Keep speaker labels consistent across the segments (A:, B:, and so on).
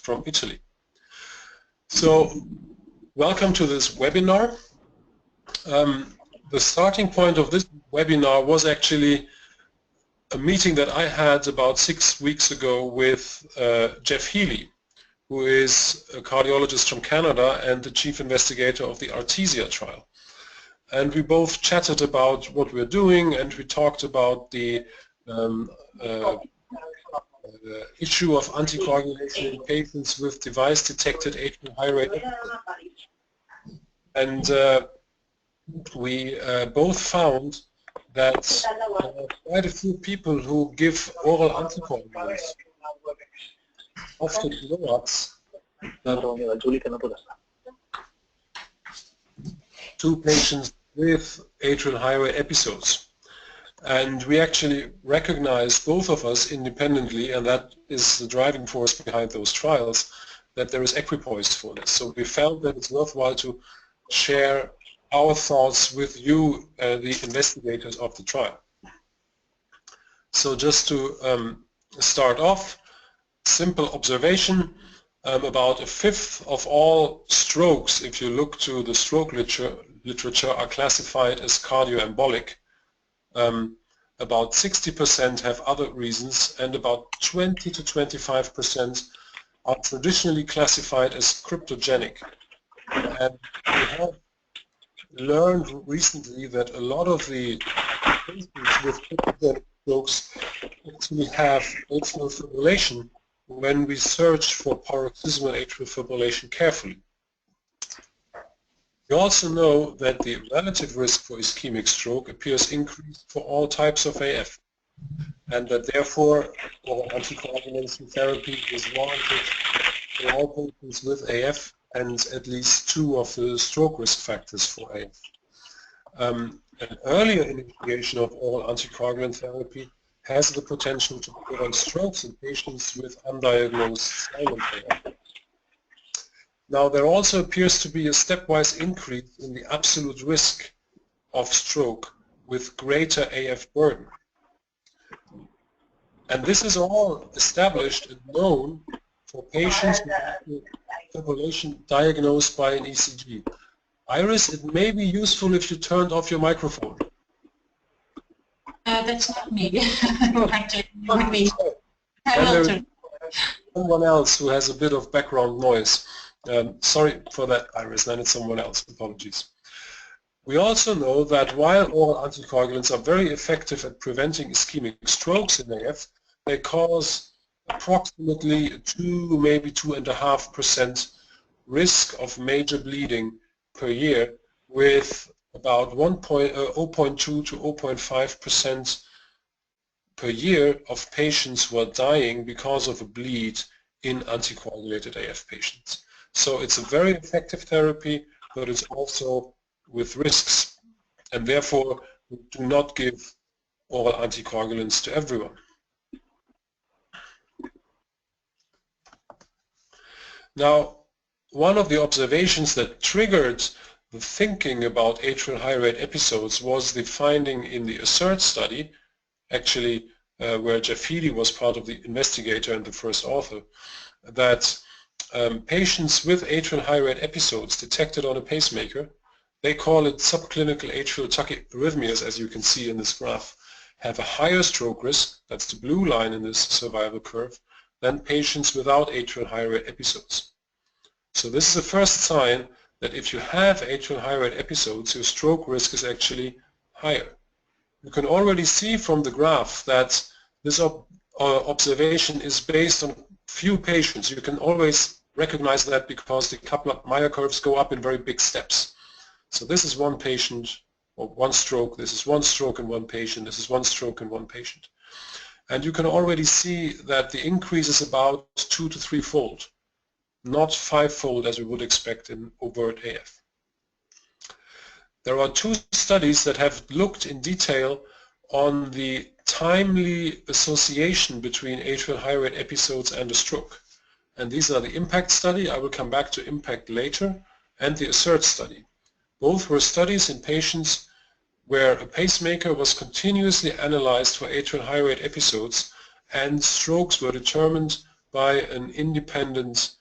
A: from Italy. So, welcome to this webinar. The starting point of this webinar was actually a meeting that I had about 6 weeks ago with Jeff Healy, who is a cardiologist from Canada and the chief investigator of the Artesia trial. And we both chatted about what we're doing, and we talked about the issue of anticoagulation in patients with device-detected atrial high rate episodes. And we both found that there are quite a few people who give oral anticoagulants, often NOACs, to patients with atrial high rate episodes. And we actually recognized, both of us independently, and that is the driving force behind those trials, that there is equipoise for this. So we felt that it's worthwhile to share our thoughts with you, the investigators of the trial. So just to start off, simple observation, about a fifth of all strokes, if you look to the stroke literature, are classified as cardioembolic. About 60% have other reasons, and about 20 to 25% are traditionally classified as cryptogenic. And we have learned recently that a lot of the patients with cryptogenic strokes actually have atrial fibrillation when we search for paroxysmal atrial fibrillation carefully. We also know that the relative risk for ischemic stroke appears increased for all types of AF, and that therefore oral anticoagulation therapy is warranted for all patients with AF and at least 2 of the stroke risk factors for AF. An earlier initiation of oral anticoagulant therapy has the potential to prevent strokes in patients with undiagnosed silent AF. Now, there also appears to be a stepwise increase in the absolute risk of stroke with greater AF burden. And this is all established and known for patients with fibrillation diagnosed by an ECG. Iris, it may be useful if you turned off your microphone.
B: That's not me. Actually, not me.
A: Someone else who has a bit of background noise. Sorry for that, Iris, then it's someone else. Apologies. We also know that while oral anticoagulants are very effective at preventing ischemic strokes in AF, they cause approximately 2, maybe 2.5% risk of major bleeding per year, with about 0.2 to 0.5% per year of patients who are dying because of a bleed in anticoagulated AF patients. So it's a very effective therapy, but it's also with risks, and therefore we do not give oral anticoagulants to everyone. Now, one of the observations that triggered the thinking about atrial high rate episodes was the finding in the AHRE study, actually where Jeff Healy was part of the investigator and the first author, that patients with atrial high rate episodes detected on a pacemaker, they call it subclinical atrial tachyarrhythmias, as you can see in this graph, have a higher stroke risk, that's the blue line in this survival curve, than patients without atrial high rate episodes. So this is the first sign that if you have atrial high rate episodes, your stroke risk is actually higher. You can already see from the graph that this observation is based on few patients. You can always recognize that because the Kaplan-Meier curves go up in very big steps. So this is one patient, or one stroke, this is one stroke in one patient, this is one stroke in one patient. And you can already see that the increase is about 2 to 3-fold, not 5-fold as we would expect in overt AF. There are 2 studies that have looked in detail on the timely association between atrial high rate episodes and a stroke. And these are the IMPACT study, I will come back to IMPACT later, and the AHRE study. Both were studies in patients where a pacemaker was continuously analyzed for atrial high rate episodes and strokes were determined by an independent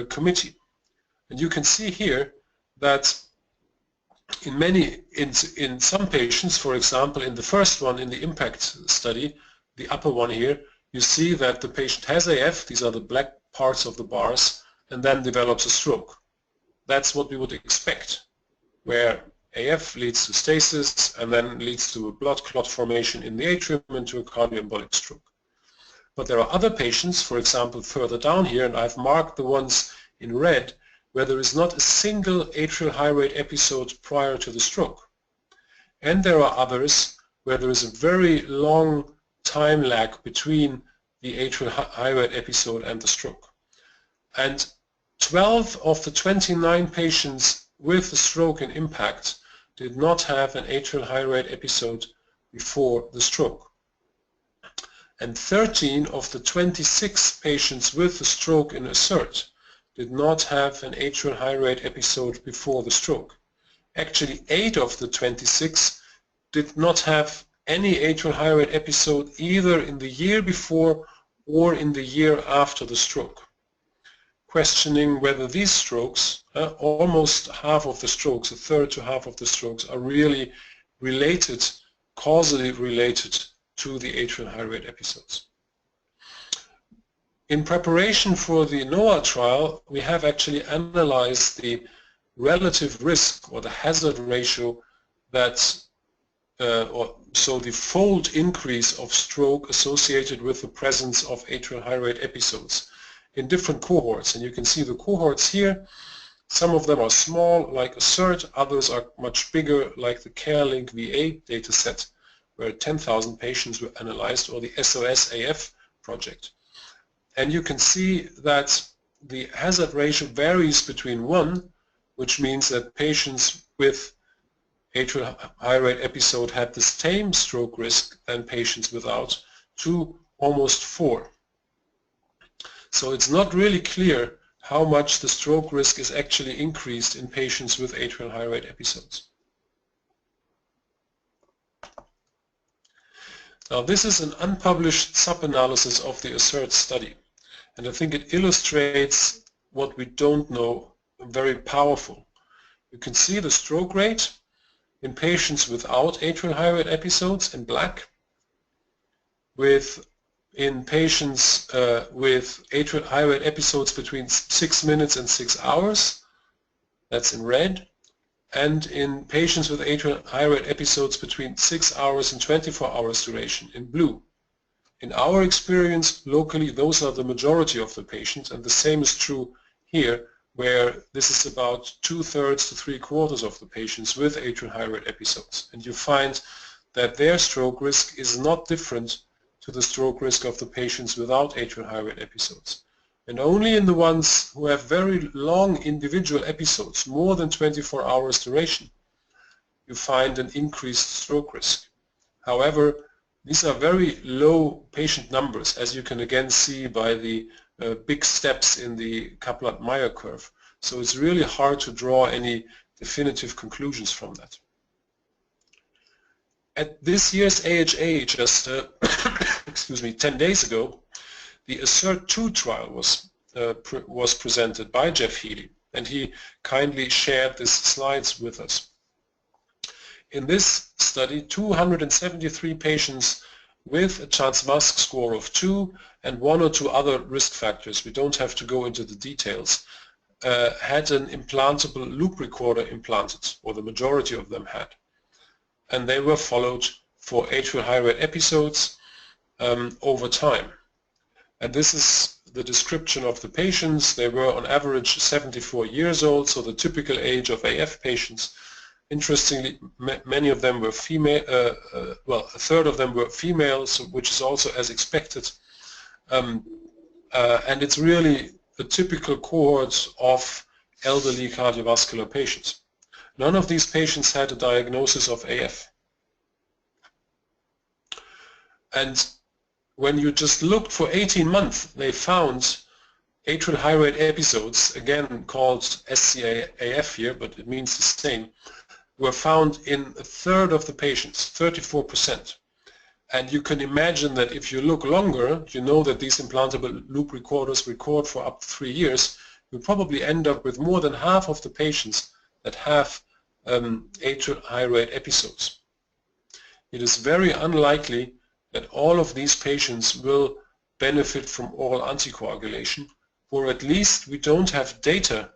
A: committee. And you can see here that in some patients, for example, in the first one in the impact study, the upper one here, you see that the patient has AF, these are the black parts of the bars, and then develops a stroke. That's what we would expect, where AF leads to stasis and then leads to a blood clot formation in the atrium and to a cardioembolic stroke. But there are other patients, for example, further down here, and I've marked the ones in red, where there is not a single atrial high rate episode prior to the stroke. And there are others where there is a very long time lag between the atrial high rate episode and the stroke. And 12 of the 29 patients with the stroke and impact did not have an atrial high rate episode before the stroke. And 13 of the 26 patients with the stroke in ASSERT did not have an atrial high rate episode before the stroke. Actually, 8 of the 26 did not have any atrial high rate episode either in the year before or in the year after the stroke. Questioning whether these strokes, almost half of the strokes, a third to half of the strokes, are really related, causally related to the atrial high rate episodes. In preparation for the NOAA trial, we have actually analyzed the relative risk or the hazard ratio that, so the fold increase of stroke associated with the presence of atrial high rate episodes in different cohorts. And you can see the cohorts here. Some of them are small, like ASSERT, others are much bigger, like the CareLink VA dataset, where 10,000 patients were analyzed, or the SOS-AF project. And you can see that the hazard ratio varies between 1, which means that patients with atrial high rate episode had the same stroke risk than patients without, to almost 4. So it's not really clear how much the stroke risk is actually increased in patients with atrial high rate episodes. Now this is an unpublished sub-analysis of the ASSERT study, and I think it illustrates what we don't know very powerful. You can see the stroke rate in patients without atrial high rate episodes in black, in patients with atrial high rate episodes between 6 minutes and 6 hours, that's in red, and in patients with atrial high rate episodes between 6 hours and 24 hours duration in blue. In our experience, locally, those are the majority of the patients, and the same is true here, where this is about 2/3 to 3/4 of the patients with atrial high rate episodes. And you find that their stroke risk is not different to the stroke risk of the patients without atrial high rate episodes. And only in the ones who have very long individual episodes, more than 24 hours duration, you find an increased stroke risk. However, these are very low patient numbers, as you can again see by the big steps in the Kaplan-Meier curve. So it's really hard to draw any definitive conclusions from that. At this year's AHA, just excuse me, 10 days ago, the ASSERT-2 trial was presented by Jeff Healy, and he kindly shared these slides with us. In this study, 273 patients with a CHANCE-MASC score of 2 and 1 or 2 other risk factors, we don't have to go into the details, had an implantable loop recorder implanted, or the majority of them had. And they were followed for atrial high rate episodes over time. And this is the description of the patients. They were on average 74 years old, so the typical age of AF patients. Interestingly, many of them were female, well, a third of them were females, which is also as expected. And it's really a typical cohort of elderly cardiovascular patients. None of these patients had a diagnosis of AF. And when you just looked for 18 months, they found atrial high rate episodes, again called SCAF here, but it means the same, were found in a third of the patients, 34%. And you can imagine that if you look longer, you know that these implantable loop recorders record for up to 3 years, you'll probably end up with more than half of the patients that have atrial high rate episodes. It is very unlikely that all of these patients will benefit from oral anticoagulation, or at least we don't have data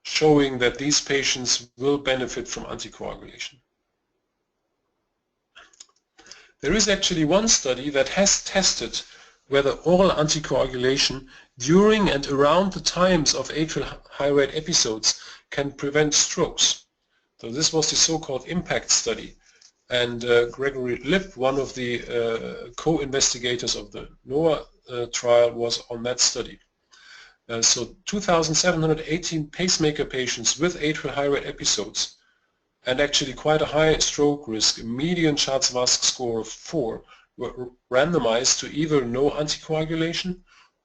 A: showing that these patients will benefit from anticoagulation. There is actually one study that has tested whether oral anticoagulation during and around the times of atrial high rate episodes can prevent strokes. So this was the so-called impact study, and Gregory Lipp, one of the co-investigators of the NOAA trial, was on that study. So 2,718 pacemaker patients with atrial high rate episodes, and actually quite a high stroke risk, a median Charles-Mask score of 4, were randomized to either no anticoagulation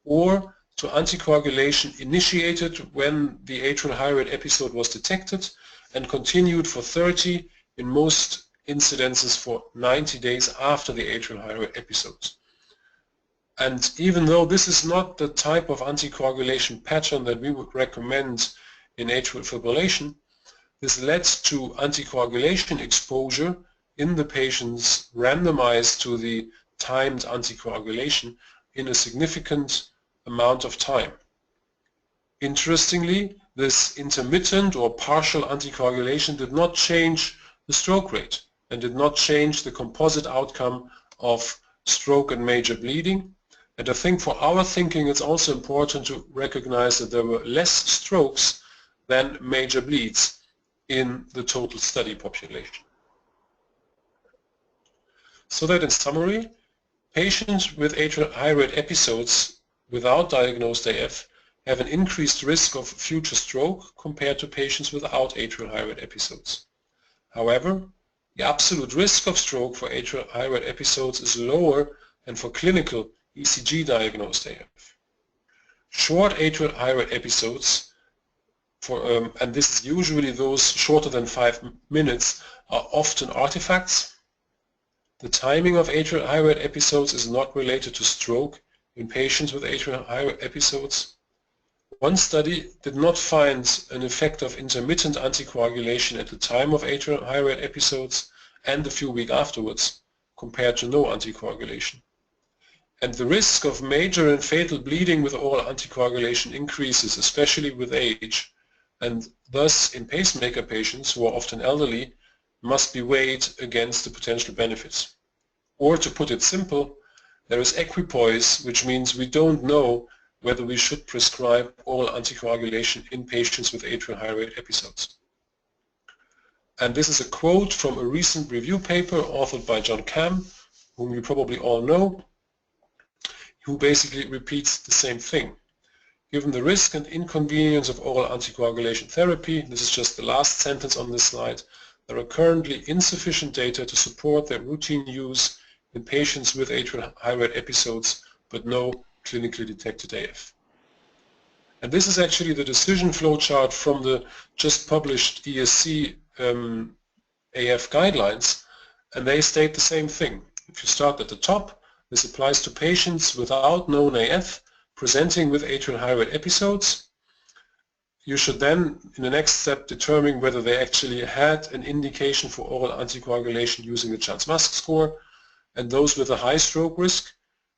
A: or to anticoagulation initiated when the atrial high rate episode was detected and continued for 30, in most incidences for 90 days after the atrial high rate episodes. And even though this is not the type of anticoagulation pattern that we would recommend in atrial fibrillation, this led to anticoagulation exposure in the patients randomized to the timed anticoagulation in a significant amount of time. Interestingly, this intermittent or partial anticoagulation did not change the stroke rate and did not change the composite outcome of stroke and major bleeding. And I think for our thinking it's also important to recognize that there were less strokes than major bleeds in the total study population. So that in summary, patients with atrial high rate episodes without diagnosed AF have an increased risk of future stroke compared to patients without atrial high rate episodes. However, the absolute risk of stroke for atrial high rate episodes is lower than for clinical ECG diagnosed AF. Short atrial high rate episodes, and this is usually those shorter than 5 minutes, are often artifacts. The timing of atrial high rate episodes is not related to stroke in patients with atrial high rate episodes. One study did not find an effect of intermittent anticoagulation at the time of atrial high rate episodes and a few weeks afterwards, compared to no anticoagulation. And the risk of major and fatal bleeding with oral anticoagulation increases, especially with age, and thus in pacemaker patients who are often elderly must be weighed against the potential benefits. Or to put it simple, there is equipoise, which means we don't know whether we should prescribe oral anticoagulation in patients with atrial high rate episodes. And this is a quote from a recent review paper authored by John Cam, whom you probably all know, who basically repeats the same thing. Given the risk and inconvenience of oral anticoagulation therapy, this is just the last sentence on this slide, there are currently insufficient data to support their routine use in patients with atrial high rate episodes but no clinically detected AF. And this is actually the decision flowchart from the just published ESC AF guidelines, and they state the same thing. If you start at the top, this applies to patients without known AF presenting with atrial high rate episodes. You should then, in the next step, determine whether they actually had an indication for oral anticoagulation using the Charles-Mask score, and those with a high stroke risk,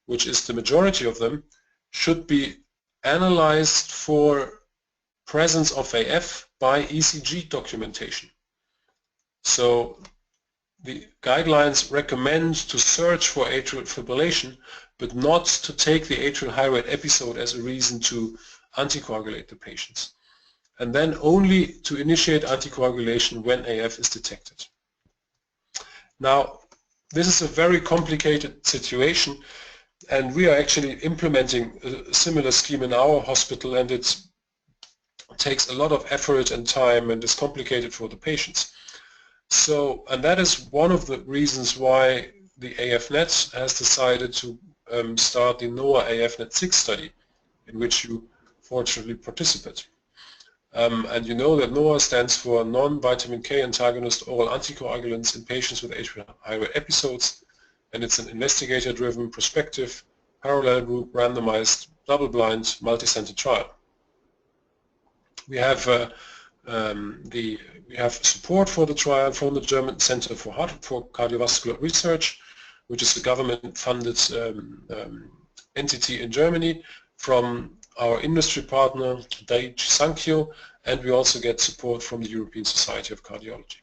A: which is the majority of them, should be analyzed for presence of AF by ECG documentation. So the guidelines recommend to search for atrial fibrillation, but not to take the atrial high rate episode as a reason to anticoagulate the patients, and then only to initiate anticoagulation when AF is detected. Now, this is a very complicated situation, and we are actually implementing a similar scheme in our hospital, and it takes a lot of effort and time and is complicated for the patients. So, and that is one of the reasons why the AFNET has decided to start the NOAA AFNET 6 study, in which you fortunately participate. And you know that NOAA stands for non-vitamin K antagonist oral anticoagulants in patients with atrial high rate episodes, and it's an investigator-driven, prospective, parallel group, randomized, double-blind, multi-center trial. We have support for the trial from the German Center for Cardiovascular Research, which is a government-funded entity in Germany, from our industry partner Daiichi Sankyo, and we also get support from the European Society of Cardiology.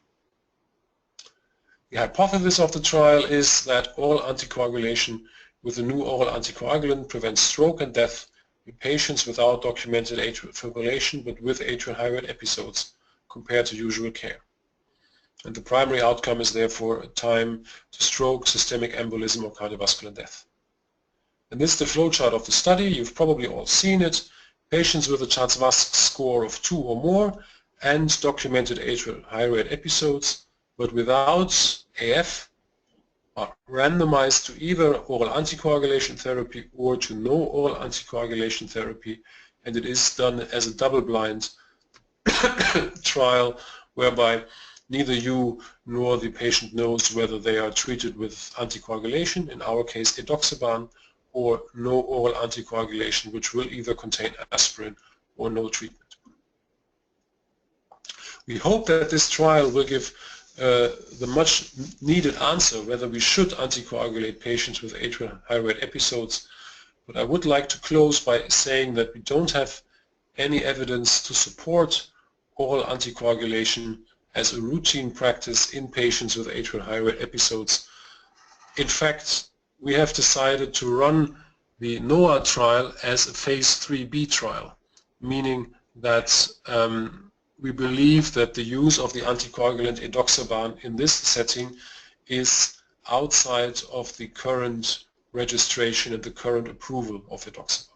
A: The hypothesis of the trial is that oral anticoagulation with a new oral anticoagulant prevents stroke and death in patients without documented atrial fibrillation but with atrial high rate episodes compared to usual care. And the primary outcome is therefore time to stroke, systemic embolism, or cardiovascular death. And this is the flowchart of the study. You've probably all seen it. Patients with a CHA2DS2-VASc score of 2 or more and documented atrial high rate episodes but without AF are randomized to either oral anticoagulation therapy or to no oral anticoagulation therapy, and it is done as a double-blind trial whereby neither you nor the patient knows whether they are treated with anticoagulation, in our case edoxaban, or no oral anticoagulation, which will either contain aspirin or no treatment. We hope that this trial will give the much needed answer whether we should anticoagulate patients with atrial high rate episodes, but I would like to close by saying that we don't have any evidence to support oral anticoagulation as a routine practice in patients with atrial high rate episodes. In fact, we have decided to run the NOAA trial as a phase 3B trial, meaning that we believe that the use of the anticoagulant edoxaban in this setting is outside of the current registration and the current approval of edoxaban.